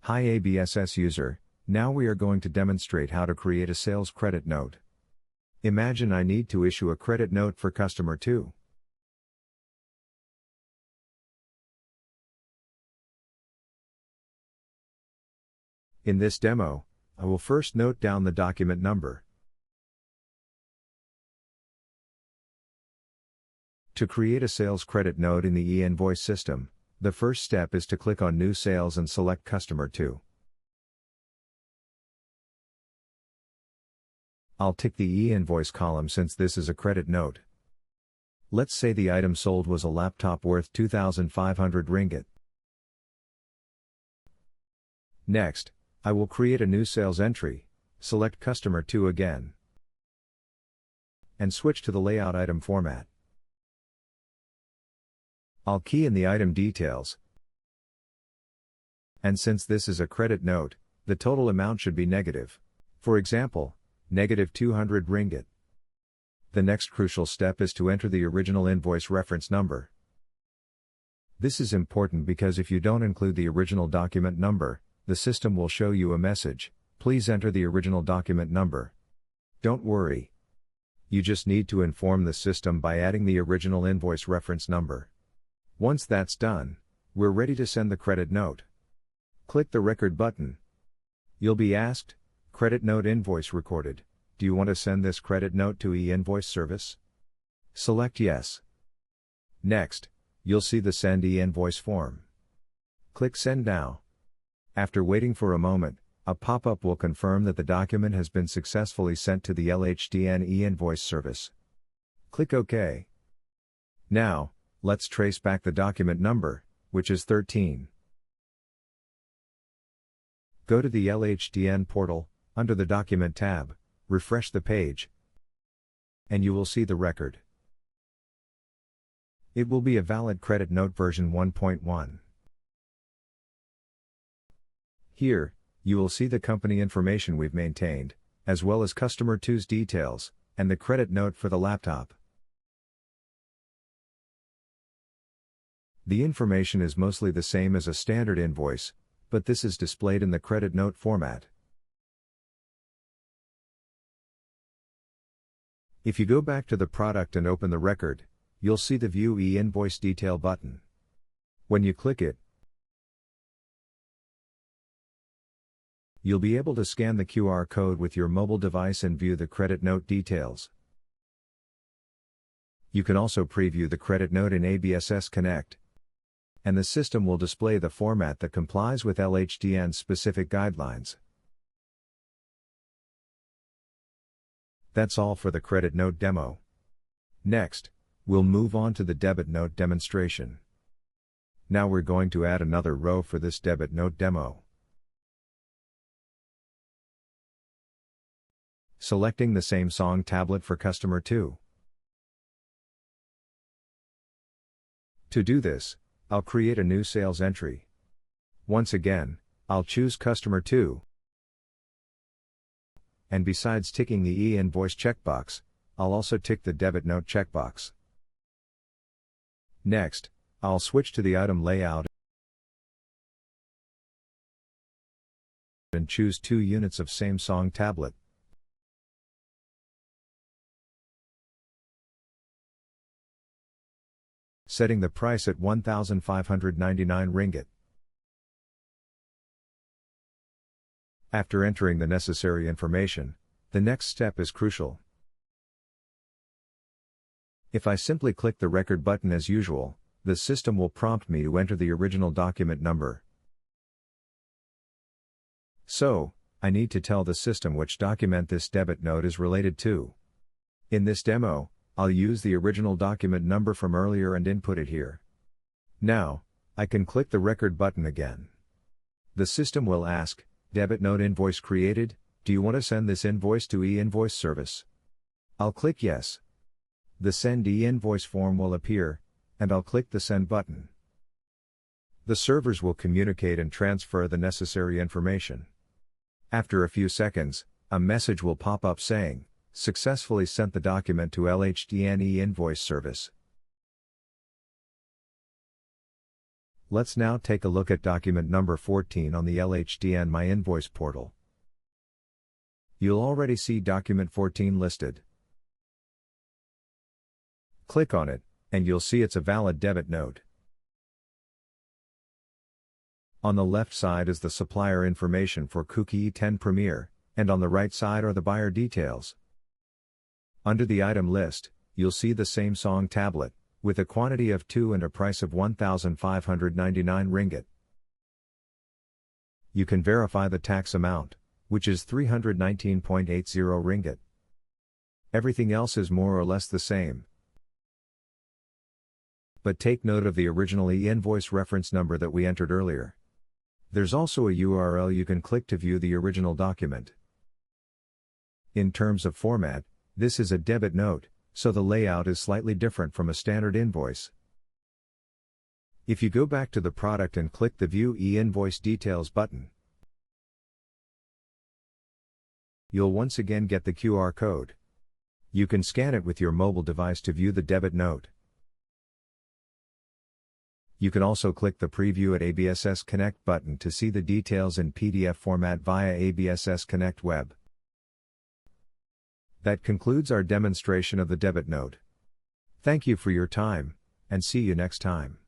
Hi ABSS user, now we are going to demonstrate how to create a sales credit note. Imagine I need to issue a credit note for customer 2. In this demo, I will first note down the document number. To create a sales credit note in the E-Invoice system, the first step is to click on New Sales and select Customer 2. I'll tick the E-Invoice column since this is a credit note. Let's say the item sold was a laptop worth 2,500 ringgit. Next, I will create a new sales entry, select Customer 2 again, and switch to the layout item format. I'll key in the item details, and since this is a credit note, the total amount should be negative. For example, negative 200 ringgit. The next crucial step is to enter the original invoice reference number. This is important because if you don't include the original document number, the system will show you a message, "Please enter the original document number." Don't worry. You just need to inform the system by adding the original invoice reference number. Once that's done, we're ready to send the credit note. Click the Record button. You'll be asked, "Credit note invoice recorded. Do you want to send this credit note to E-Invoice service?" Select Yes. Next, you'll see the Send E-Invoice form. Click Send Now. After waiting for a moment, a pop-up will confirm that the document has been successfully sent to the LHDN E-Invoice service. Click OK. Now, let's trace back the document number, which is 13. Go to the LHDN portal, under the Document tab, refresh the page, and you will see the record. It will be a valid credit note version 1.1. Here, you will see the company information we've maintained, as well as Customer 2's details, and the credit note for the laptop. The information is mostly the same as a standard invoice, but this is displayed in the credit note format. If you go back to the product and open the record, you'll see the View E-Invoice Detail button. When you click it, you'll be able to scan the QR code with your mobile device and view the credit note details. You can also preview the credit note in ABSS Connect, and the system will display the format that complies with LHDN's specific guidelines. That's all for the credit note demo. Next, we'll move on to the debit note demonstration. Now we're going to add another row for this debit note demo. Selecting the same song tablet for Customer 2. To do this, I'll create a new sales entry. Once again, I'll choose Customer 2. And besides ticking the E-Invoice checkbox, I'll also tick the Debit Note checkbox. Next, I'll switch to the item layout and choose 2 units of same song tablet. Setting the price at 1,599 ringgit. After entering the necessary information, the next step is crucial. If I simply click the Record button as usual, the system will prompt me to enter the original document number. So, I need to tell the system which document this debit note is related to. In this demo, I'll use the original document number from earlier and input it here. Now, I can click the Record button again. The system will ask, "Debit note invoice created, do you want to send this invoice to E-Invoice service?" I'll click Yes. The Send E-Invoice form will appear, and I'll click the Send button. The servers will communicate and transfer the necessary information. After a few seconds, a message will pop up saying, "Successfully sent the document to LHDN E-Invoice service." Let's now take a look at document number 14 on the LHDN My Invoice portal. You'll already see document 14 listed. Click on it, and you'll see it's a valid debit note. On the left side is the supplier information for Cookie E10 Premier, and on the right side are the buyer details. Under the item list, you'll see the same song tablet, with a quantity of 2 and a price of 1,599 ringgit. You can verify the tax amount, which is 319.80 ringgit. Everything else is more or less the same. But take note of the original E-Invoice reference number that we entered earlier. There's also a URL you can click to view the original document. In terms of format, this is a debit note, so the layout is slightly different from a standard invoice. If you go back to the product and click the View E-Invoice Details button, you'll once again get the QR code. You can scan it with your mobile device to view the debit note. You can also click the Preview at ABSS Connect button to see the details in PDF format via ABSS Connect Web. That concludes our demonstration of the debit note. Thank you for your time, and see you next time.